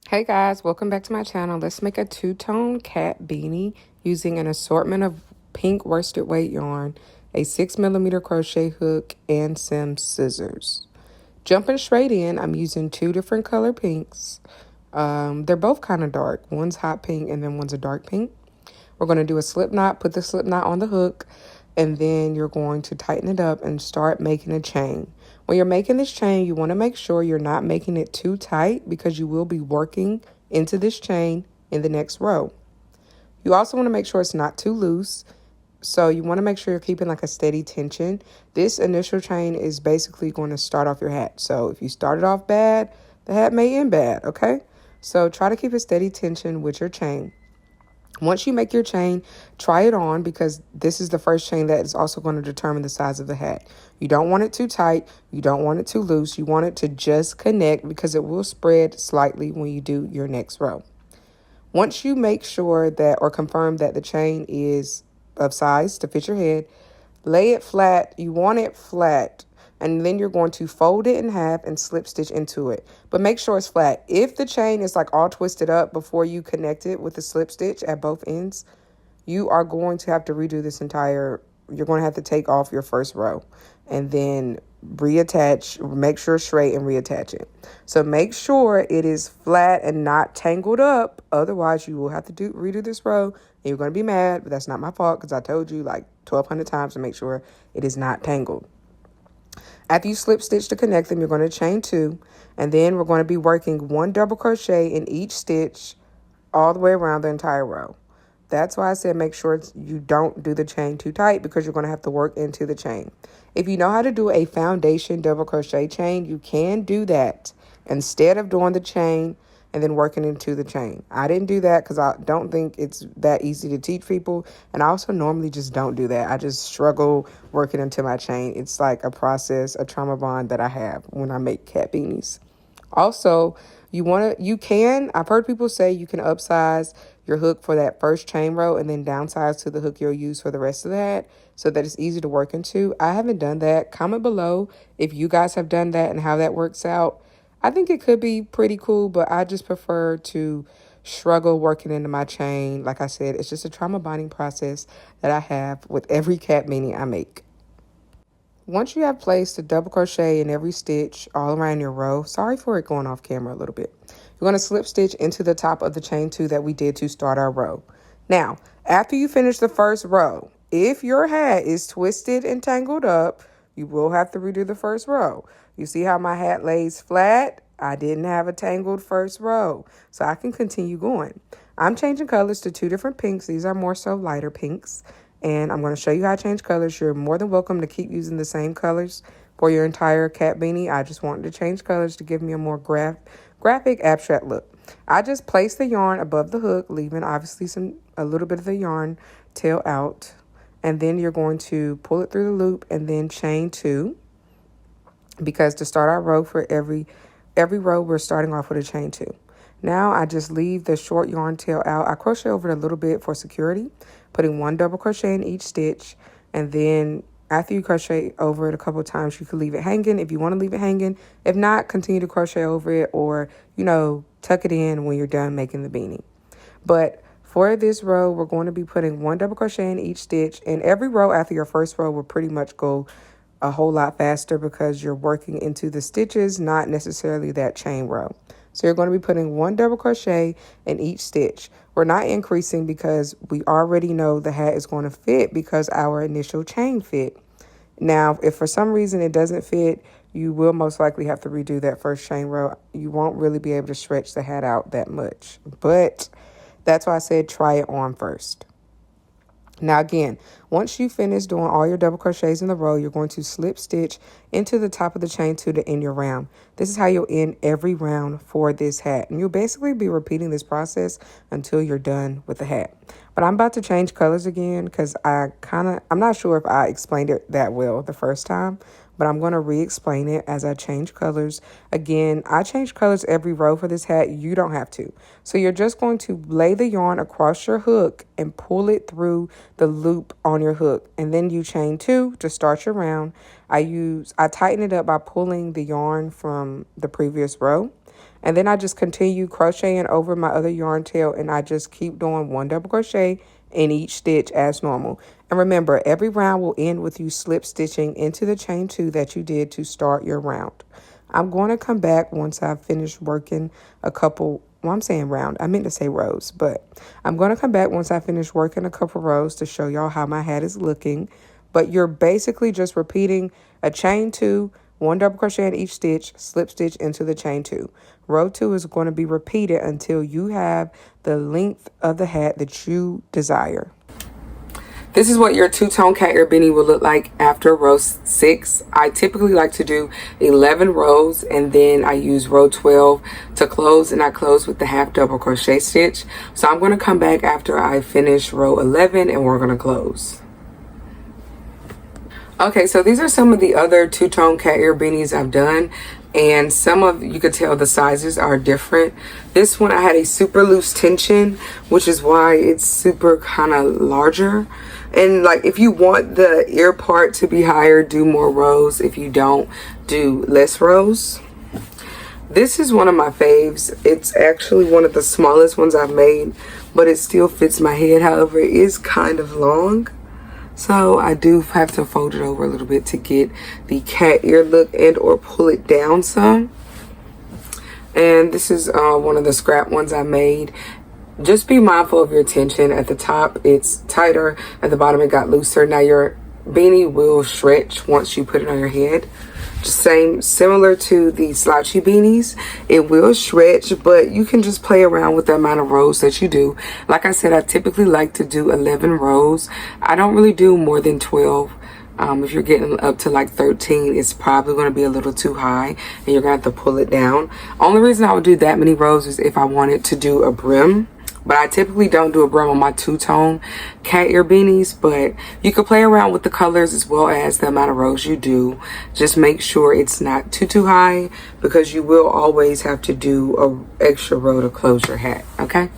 Hey guys, welcome back to my channel. Let's make a two-tone cat beanie using an assortment of pink worsted weight yarn, a 6mm crochet hook, and some scissors. Jumping straight in, I'm using two different color pinks. They're both kind of dark. One's hot pink and then one's a dark pink. We're going to do a slip knot, put the slip knot on the hook, and then you're going to tighten it up and start making a chain. When you're making this chain, you want to make sure you're not making it too tight because you will be working into this chain in the next row. You also want to make sure it's not too loose. So you want to make sure you're keeping like a steady tension. This initial chain is basically going to start off your hat. So if you started off bad, the hat may end bad, okay? So try to keep a steady tension with your chain. Once you make your chain, try it on because this is the first chain that is also going to determine the size of the hat. You don't want it too tight. You don't want it too loose. You want it to just connect because it will spread slightly when you do your next row. Once you make sure that or confirm that the chain is of size to fit your head, lay it flat. You want it flat. And then you're going to fold it in half and slip stitch into it. But make sure it's flat. If the chain is like all twisted up before you connect it with the slip stitch at both ends, you are going to have to redo this you're going to have to take off your first row and then reattach, make sure it's straight and reattach it. So make sure it is flat and not tangled up. Otherwise, you will have to redo this row and you're going to be mad, but that's not my fault because I told you like 1,200 times to make sure it is not tangled. After you slip stitch to connect them, you're going to chain two, and then we're going to be working one double crochet in each stitch all the way around the entire row. That's why I said make sure you don't do the chain too tight because you're going to have to work into the chain. If you know how to do a foundation double crochet chain, you can do that instead of doing the chain and then working into the chain. I didn't do that because I don't think it's that easy to teach people. And I also normally just don't do that. I just struggle working into my chain. It's like a process, a trauma bond that I have when I make cat beanies. Also, I've heard people say you can upsize your hook for that first chain row and then downsize to the hook you'll use for the rest of that so that it's easy to work into. I haven't done that. Comment below if you guys have done that and how that works out. I think it could be pretty cool, but I just prefer to struggle working into my chain. Like I said, it's just a trauma bonding process that I have with every cat beanie I make. Once you have placed a double crochet in every stitch all around your row, sorry for it going off camera a little bit, you're going to slip stitch into the top of the chain two that we did to start our row. Now, after you finish the first row, if your hat is twisted and tangled up, you will have to redo the first row. You see how my hat lays flat? I didn't have a tangled first row, so I can continue going. I'm changing colors to two different pinks. These are more so lighter pinks, and I'm going to show you how to change colors. You're more than welcome to keep using the same colors for your entire cat beanie. I just wanted to change colors to give me a more graphic, abstract look. I just placed the yarn above the hook, leaving obviously a little bit of the yarn tail out. And then you're going to pull it through the loop and then chain two. Because to start our row for every row, we're starting off with a chain two. Now I just leave the short yarn tail out. I crochet over it a little bit for security, putting one double crochet in each stitch. And then after you crochet over it a couple of times, you can leave it hanging if you want to leave it hanging. If not, continue to crochet over it or, tuck it in when you're done making the beanie. But for this row, we're going to be putting one double crochet in each stitch. And every row after your first row will pretty much go a whole lot faster because you're working into the stitches, not necessarily that chain row. So you're going to be putting one double crochet in each stitch. We're not increasing because we already know the hat is going to fit because our initial chain fit. Now, if for some reason it doesn't fit, you will most likely have to redo that first chain row. You won't really be able to stretch the hat out that much, but that's why I said try it on first. Now again, once you finish doing all your double crochets in the row, you're going to slip stitch into the top of the chain two to end your round. This is how you'll end every round for this hat. And you'll basically be repeating this process until you're done with the hat. But I'm about to change colors again because I'm not sure if I explained it that well the first time. But I'm going to re-explain it as I change colors. Again, I change colors every row for this hat. You don't have to. So you're just going to lay the yarn across your hook and pull it through the loop on your hook. And then you chain two to start your round. I tighten it up by pulling the yarn from the previous row. And then I just continue crocheting over my other yarn tail, and I just keep doing 1 double crochet in each stitch as normal. And remember, every round will end with you slip stitching into the chain 2 that you did to start your round. I'm going to come back once I've finished working a couple, well, I'm saying round, I meant to say rows, but I'm going to come back once I finish working a couple rows to show y'all how my hat is looking. But you're basically just repeating a chain 2, 1 double crochet in each stitch, slip stitch into the chain 2. Row 2 is going to be repeated until you have the length of the hat that you desire. This is what your two-tone cat ear beanie will look like after row 6. I typically like to do 11 rows, and then I use row 12 to close, and I close with the half double crochet stitch. So I'm going to come back after I finish row 11 and we're going to close. Okay, so these are some of the other two-tone cat ear beanies I've done, and some of, you could tell the sizes are different. This one I had a super loose tension, which is why it's super kind of larger. And like, if you want the ear part to be higher, do more rows. If you don't, do less rows. This is one of my faves. It's actually one of the smallest ones I've made, but it still fits my head. However, it is kind of long, so I do have to fold it over a little bit to get the cat ear look and or pull it down some. And this is one of the scrap ones I made. Just be mindful of your tension. At the top it's tighter, at the bottom it got looser. Now your beanie will stretch once you put it on your head. Just similar to the slouchy beanies, it will stretch, but you can just play around with the amount of rows that you do. Like I said, I typically like to do 11 rows. I don't really do more than 12. If you're getting up to like 13, it's probably going to be a little too high and you're going to have to pull it down. Only reason I would do that many rows is if I wanted to do a brim. But I typically don't do a brim on my two-tone cat ear beanies, but you can play around with the colors as well as the amount of rows you do. Just make sure it's not too high, because you will always have to do an extra row to close your hat, okay?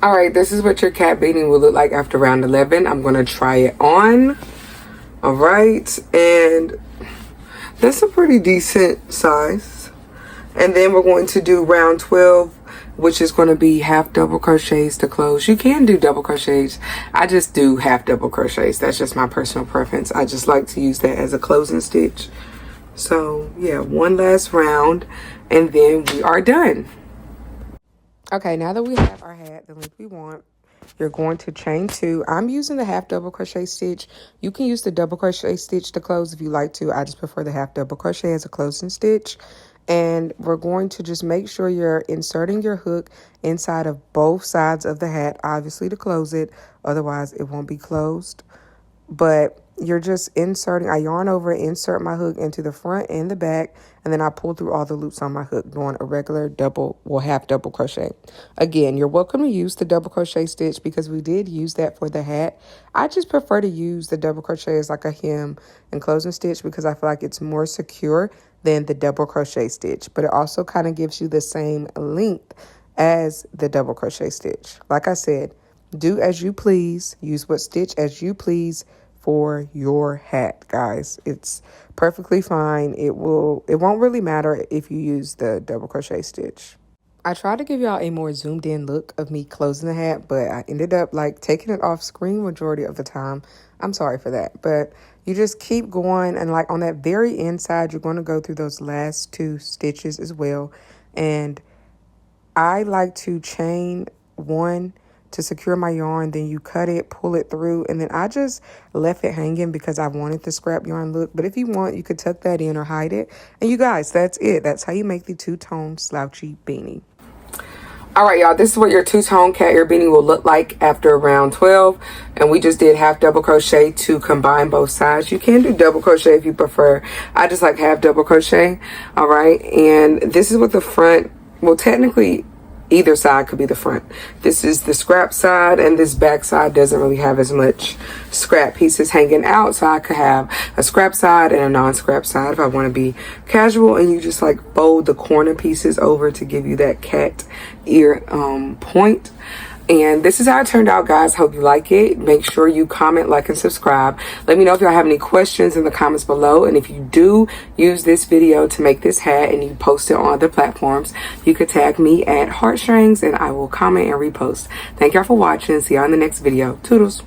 All right, this is what your cat beanie will look like after round 11. I'm going to try it on. All right, and that's a pretty decent size. And then we're going to do round 12, which is going to be half double crochets to close. You can do double crochets. I just do half double crochets. That's just my personal preference. I just like to use that as a closing stitch. So yeah, one last round and then we are done. Okay, now that we have our hat the length we want, you're going to chain 2. I'm using the half double crochet stitch. You can use the double crochet stitch to close if you like to. I just prefer the half double crochet as a closing stitch. And we're going to just make sure you're inserting your hook inside of both sides of the hat, obviously to close it, otherwise it won't be closed. But you're just inserting, I yarn over, insert my hook into the front and the back, and then I pull through all the loops on my hook, doing a regular double, well, half double crochet. Again, you're welcome to use the double crochet stitch because we did use that for the hat. I just prefer to use the double crochet as like a hem and closing stitch because I feel like it's more secure than the double crochet stitch, but it also kind of gives you the same length as the double crochet stitch. Like I said, do as you please, use what stitch as you please for your hat, guys. It's perfectly fine. It won't really matter if you use the double crochet stitch. I tried to give y'all a more zoomed in look of me closing the hat, but I ended up like taking it off screen majority of the time. I'm sorry for that, but you just keep going, and like on that very inside, you're going to go through those last 2 stitches as well. And I like to chain 1 to secure my yarn, then you cut it, pull it through, and then I just left it hanging because I wanted the scrap yarn look. But if you want, you could tuck that in or hide it. And you guys, that's it. That's how you make the two-tone slouchy beanie. All right, y'all, this is what your two-tone cat ear beanie will look like after round 12. And we just did half double crochet to combine both sides. You can do double crochet if you prefer. I just like half double crochet. All right, and this is what the front, well, technically either side could be the front. This is the scrap side, and this back side doesn't really have as much scrap pieces hanging out, so I could have a scrap side and a non-scrap side if I want to be casual. And you just like fold the corner pieces over to give you that cat ear point. And this is how it turned out, guys. Hope you like it. Make sure you comment, like, and subscribe. Let me know if y'all have any questions in the comments below. And if you do use this video to make this hat and you post it on other platforms, you could tag me at Strangz and I will comment and repost. Thank y'all for watching. See y'all in the next video. Toodles.